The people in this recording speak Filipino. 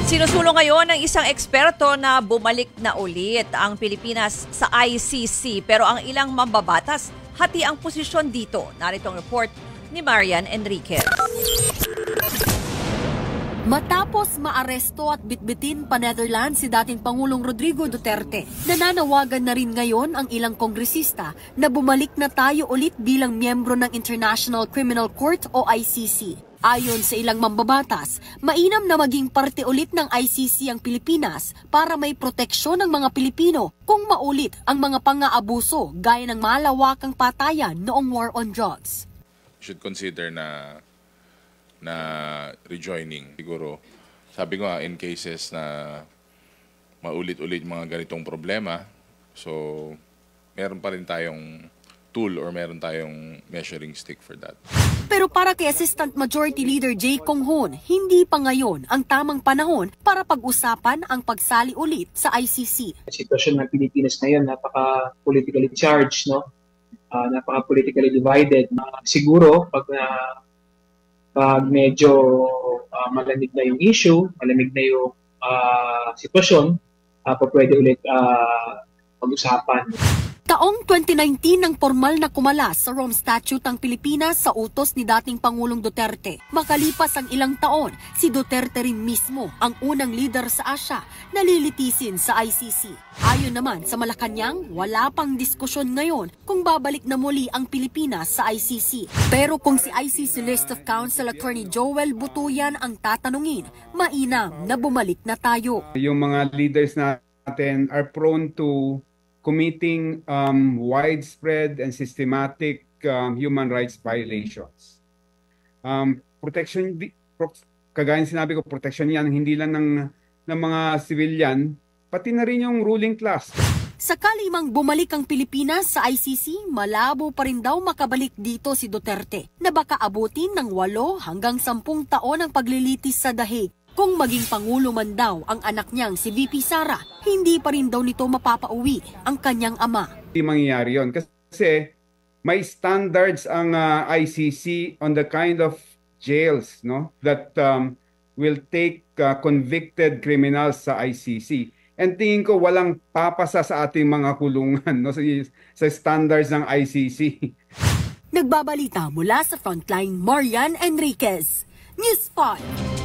Sinusulong ngayon ng isang eksperto na bumalik na ulit ang Pilipinas sa ICC pero ang ilang mambabatas hati ang posisyon dito. Narito ang report ni Marian Enriquez. Matapos maaresto at bitbitin pa Netherlands si dating Pangulong Rodrigo Duterte, nananawagan na rin ngayon ang ilang kongresista na bumalik na tayo ulit bilang miyembro ng International Criminal Court o ICC. Ayon sa ilang mambabatas, mainam na maging parte ulit ng ICC ang Pilipinas para may proteksyon ng mga Pilipino kung maulit ang mga pang-aabuso gaya ng malawakang patayan noong war on drugs. Should consider na rejoining. Siguro, sabi ko nga, in cases na maulit-ulit mga ganitong problema, so meron pa rin tayong tool or meron tayong measuring stick for that. Pero para kay Assistant Majority Leader Jay Kong Hoon, hindi pa ngayon ang tamang panahon para pag-usapan ang pagsali ulit sa ICC. Sitwasyon ng Pilipinas ngayon, napaka-politically charged, no? Napaka-politically divided. Siguro, pag medyo malamig na yung issue, malamig na yung sitwasyon, pwede ulit pag-usapan. Taong 2019 nang formal na kumalas sa Rome Statute ang Pilipinas sa utos ni dating Pangulong Duterte. Makalipas ang ilang taon, si Duterte rin mismo ang unang leader sa Asia na lilitisin sa ICC. Ayon naman sa Malacanang, wala pang diskusyon ngayon kung babalik na muli ang Pilipinas sa ICC. Pero kung si ICC List of Counsel Attorney Joel Butuyan ang tatanungin, mainam na bumalik na tayo. Yung mga leaders natin are prone to committing widespread and systematic human rights violations. Kagaya sinabi ko, protection yan hindi lang ng mga civilian, pati na rin yung ruling class. Sakali mang bumalik ang Pilipinas sa ICC, malabo pa rin daw makabalik dito si Duterte na baka abutin ng 8 hanggang 10 taon ang paglilitis sa dahig. Kung maging Pangulo man daw ang anak niyang si VP Sara, hindi pa rin daw nito mapapauwi ang kanyang ama. Hindi mangyayari yun kasi may standards ang ICC on the kind of jails, no, that will take convicted criminals sa ICC. And tingin ko walang papasa sa ating mga kulungan, no, sa standards ng ICC. Nagbabalita mula sa Frontline, Marian Enriquez, News 5.